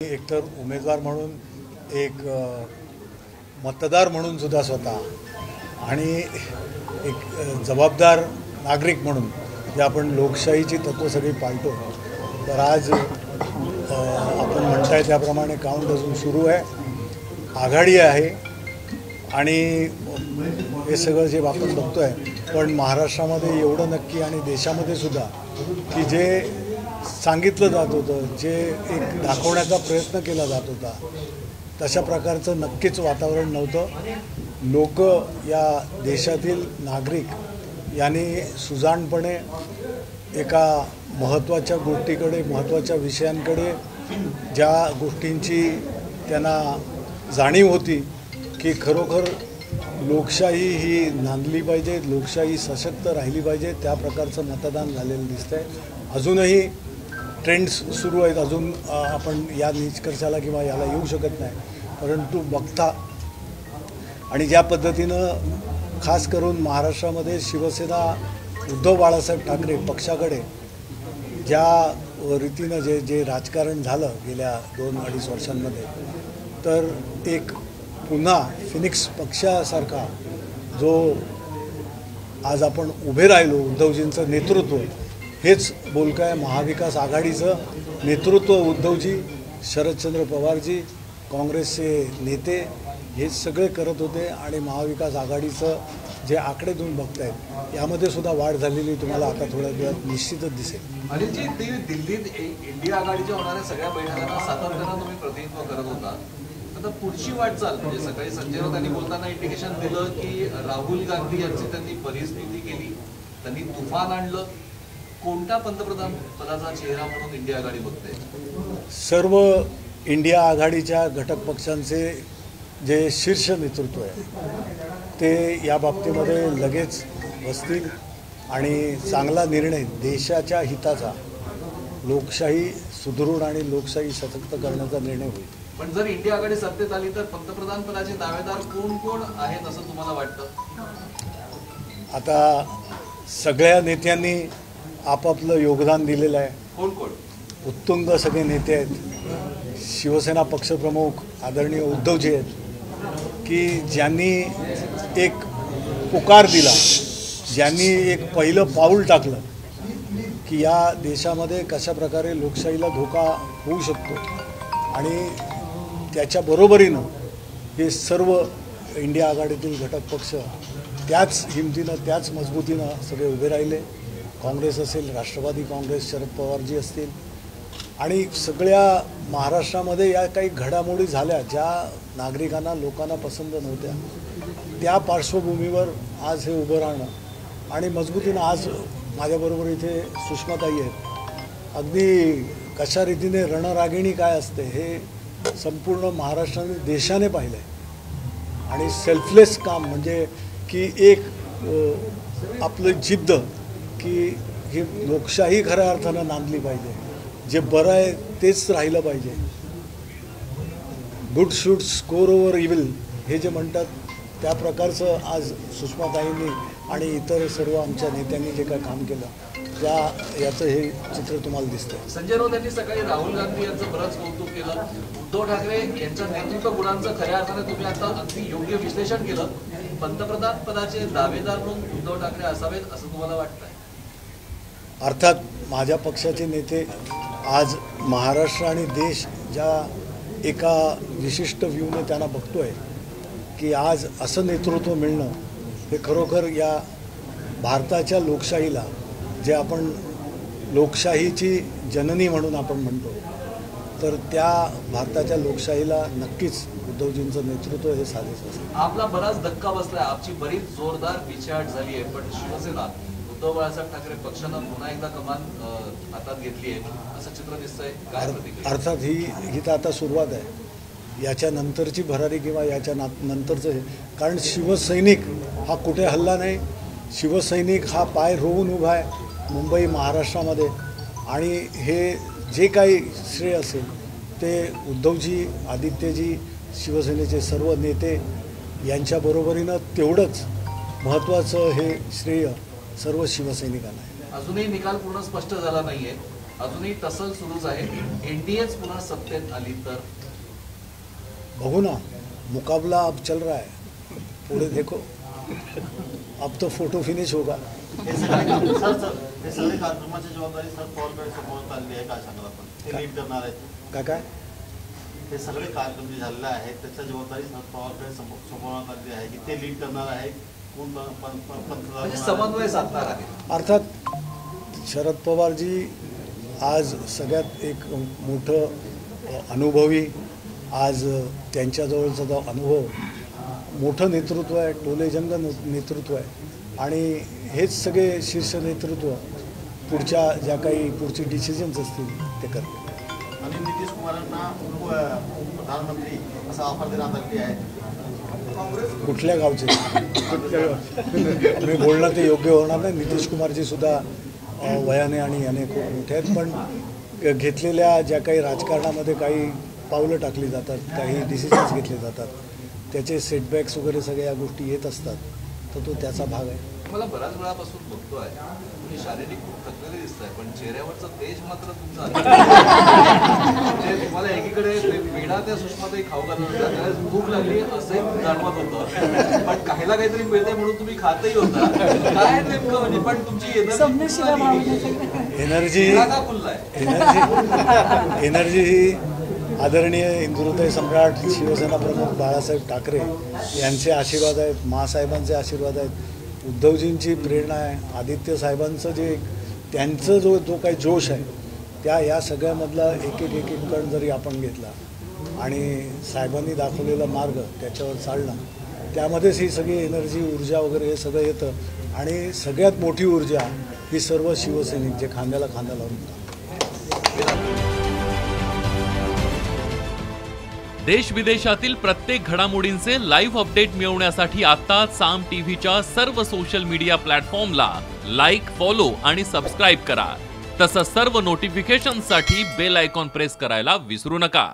एकतर उमेदवार म्हणून एक मतदार म्हणून सुद्धा स्वतः आणि एक जबाबदार नागरिक म्हणून जे आपण लोकशाहीची तत्त्व सगळी पाळतो, तर आज आपण म्हणताय त्याप्रमाणे काउंट अजून सुरू आहे, आघाडी आहे आणि हे सगळं जे आपण बघतोय. पण महाराष्ट्रामध्ये एवढं नक्की आणि देशामध्ये सुद्धा की जे सांगितलं जात होतं, जे एक दाखवण्याचा प्रयत्न केला जात होता, तशा प्रकारचं नक्कीच वातावरण नव्हतं. लोक या देशातील नागरिक यांनी सुजाणपणे एका महत्त्वाच्या गोष्टीकडे, महत्त्वाच्या विषयांकडे, ज्या गोष्टींची त्यांना जाणीव होती की खरोखर लोकशाही ही नांदली पाहिजे, लोकशाही सशक्त राहिली पाहिजे, त्या प्रकारचं मतदान झालेलं दिसतंय. अजूनही ट्रेंड्स सुरू आहेत, अजून आपण या निष्कर्षाला किंवा याला येऊ शकत नाही. परंतु बघता आणि ज्या पद्धतीनं खास करून महाराष्ट्रामध्ये शिवसेना उद्धव बाळासाहेब ठाकरे पक्षाकडे ज्या रीतीनं जे राजकारण झालं गेल्या 2-2.5 वर्षांमध्ये, तर एक पुन्हा फिनिक्स पक्षासारखा जो आज आपण उभे राहिलो, उद्धवजींचं नेतृत्व हेच बोलकं आहे. महाविकास आघाडीचं नेतृत्व उद्धवजी, शरदचंद्र पवारजी, काँग्रेसचे नेते हे सगळे करत होते आणि महाविकास आघाडीचं जे आकडे तुम्ही बघतायत यामध्ये सुद्धा वाढ झालेली तुम्हाला आता थोड्या वेळात निश्चितच दिसेल. अनिलजी, दिल्लीत इंडिया आघाडीच्या होणाऱ्या सगळ्या बैठकांना सातत्यानं तुम्ही प्रतिनिधित्व करत होता. आता पुढची वाटचाल म्हणजे सकाळी संजय राऊत यांनी बोलताना इंडिकेशन दिलं की राहुल गांधी यांची त्यांनी परिस्थिती केली, त्यांनी तुफान आणलं. कोणत्या पंतप्रधान पदाचा चेहरा म्हणून इंडिया आघाडी बघते? सर्व इंडिया आघाडीच्या घटक पक्षांचे जे शीर्ष नेतृत्व आहे ते या बाबतीमध्ये लगेच बसतील आणि चांगला निर्णय देशाच्या हिताचा, लोकशाही सुदृढ आणि लोकशाही सशक्त करण्याचा निर्णय होईल. पण जर इंडिया आघाडी सत्तेत आली तर पंतप्रधान पदाचे दावेदार कोण कोण आहेत असं तुम्हाला वाटतं? आता सगळ्या नेत्यांनी आपापलं योगदान दिलेलं आहे. कोण कोण? उत्तुंग सगळे नेते आहेत. शिवसेना पक्षप्रमुख आदरणीय उद्धवजी आहेत की ज्यांनी एक पुकार दिला, ज्यांनी एक पहिलं पाऊल टाकलं की या देशामध्ये कशा प्रकारे लोकशाहीला धोका होऊ शकतो. आणि त्याच्या बरोबरीनं हे सर्व इंडिया आघाडीतील घटक पक्ष त्याच हिमतीनं, त्याच मजबूतीनं सगळे उभे राहिले. काँग्रेस असेल, राष्ट्रवादी काँग्रेस, शरद पवारजी असतील आणि सगळ्या महाराष्ट्रामध्ये या काही घडामोडी झाल्या ज्या नागरिकांना, लोकांना पसंत नव्हत्या, त्या पार्श्वभूमीवर आज हे उभं राहणं आणि मजबूतीनं आज माझ्याबरोबर इथे सुषमाताई आहेत. अगदी कशा रीतीने रणरागिणी काय असते हे संपूर्ण महाराष्ट्राने, देशाने पाहिलं आहे. आणि सेल्फलेस काम म्हणजे की एक आपलं जिद्द की ही लोकशाही खऱ्या अर्थानं नांदली पाहिजे, जे बरं आहे तेच राहिलं पाहिजे, good should score over evil हे जे म्हणतात त्या प्रकारचं आज सुषमाताईंनी आणि इतर सर्व आमच्या नेत्यांनी जे काय काम केलं याचं हे चित्र तुम्हाला दिसतं. संजय राऊत यांनी सकाळी राहुल गांधी यांचं बरंच कौतुक केलं. उद्धव ठाकरे यांच्या नेतृत्व गुणांचं खऱ्या अर्थाने तुम्ही आता अगदी योग्य विश्लेषण केलं. पंतप्रधान पदाचे दावेदार म्हणून उद्धव ठाकरे असावेत असं तुम्हाला वाटतंय? अर्थात माझ्या पक्षाचे नेते आज महाराष्ट्र आणि देश ज्या एका विशिष्ट व्ह्यूने त्यांना बघतोय की आज असं नेतृत्व मिळणं हे खरोखर या भारताच्या लोकशाहीला, जे आपण लोकशाहीची जननी म्हणून आपण म्हणतो, तर त्या भारताच्या लोकशाहीला नक्कीच उद्धवजींचं नेतृत्व हे साधेच असेल. आपला बराच धक्का बसलाय, आपची बरीच जोरदार पिछेहाट झाली आहे, पण शिवसेना उद्धव बाळासाहेब ठाकरे पक्षानं पुन्हा एकदा कमान हातात घेतली आहे असं चित्र दिसतंय. काय प्रतिक्रिया? अर्थात ही तर आता सुरुवात आहे, याच्या नंतरची भरारी किंवा याच्या नंतरचं हे. कारण शिवसैनिक हा कुठे हल्ला नाही. शिवसैनिक हा पाय रोवून उभा आहे मुंबई, महाराष्ट्रामध्ये. आणि हे जे काही श्रेय असेल ते उद्धवजी, आदित्यजी, शिवसेनेचे सर्व नेते यांच्या बरोबरीनं तेवढंच महत्त्वाचं हे श्रेय सर्व शिवसैनिकांना आहे. अजूनही निकाल पूर्ण स्पष्ट झाला नाहीये. अजूनही टसल सुरूच आहे. एनडीएच पुन्हा सत्तेत आली तर बघू ना, मुकाबला अब चल रहा है, पुढे देखो, अब तो फोटो फिनिश होगा. हे सगळे कार्यक्रमाची जबाबदारी सर पवार समोर आली आहे. काय सांगाल आपण? ते लीड करणार आहेत काय हे सगळे कार्यक्रम जे झालेले आहेत त्याच्या जबाबदारी सर पवार समोर आली आहे की ते लीड करणार आहे, कोण म्हणजे समन्वय साधणार आहे. अर्थात शरद पवारजी आज सगळ्यात एक मोठं अनुभवी, आज त्यांच्याजवळचा जो अनुभव, मोठं नेतृत्व आहे, टोलेजंग नेतृत्व आहे आणि हेच सगळे शीर्ष नेतृत्व पुढच्या ज्या काही पुढचे डिसिजन्स असतील ते करते. आणि नितीश कुमारांना प्रधानमंत्री असा ऑफर देण्यात आली आहे. कुठल्या गावचे मी बोलणं ते योग्य होणार नाही. नितीश कुमारजी सुद्धा वयाने आणि याने खूप मोठे आहेत, पण घेतलेल्या ज्या काही राजकारणामध्ये काही पावलं टाकली जातात, काही डिसिजन्स घेतले जातात, त्याचे सेटबॅक्स वगैरे सगळ्या या गोष्टी येत असतात, तर तो त्याचा भाग आहे. मला बऱ्याच वेळापासून बघतोय तुम्ही शारीरिक खूप थकलेले दिसताय, पण चेहऱ्यावरचं तेज मात्र तुमचं म्हणजे तुम्हाला एकीकडे पेढा त्या सुषमाताई खाऊ घालत होत्या, त्यावेळेस भूक लागली असंही जाणवत होतं, पण काहीला काहीतरी मिळतंय म्हणून तुम्ही खातही होता. काय नेमकं म्हणजे पण तुमची एनर्जी ही आदरणीय हिंदुहृदय सम्राट शिवसेना प्रमुख बाळासाहेब ठाकरे यांचे आशीर्वाद आहेत, महासाहेबांचे आशीर्वाद आहेत, उद्धवजींची प्रेरणा आहे, आदित्य साहेबांचं जे त्यांचं जो काही जोश आहे, या सगळ्यामधला एक कण जरी आपण घेतला आणि साहेबांनी दाखवलेला मार्ग त्याच्यावर चालला, त्यामध्येच ही सगळी एनर्जी, ऊर्जा वगैरे हे सगळं येतं. आणि सगळ्यात मोठी ऊर्जा ही सर्व शिवसैनिक जे खांद्याला खांदा लावून देश विदेशातील प्रत्येक घडामोडींचे लाईव्ह अपडेट मिळवण्यासाठी आता साम टीव्हीच्या सर्व सोशल मीडिया प्लॅटफॉर्मला लाईक, फॉलो आणि सबस्क्राईब करा. तसंच सर्व नोटिफिकेशनसाठी बेल आयकॉन प्रेस करायला विसरू नका.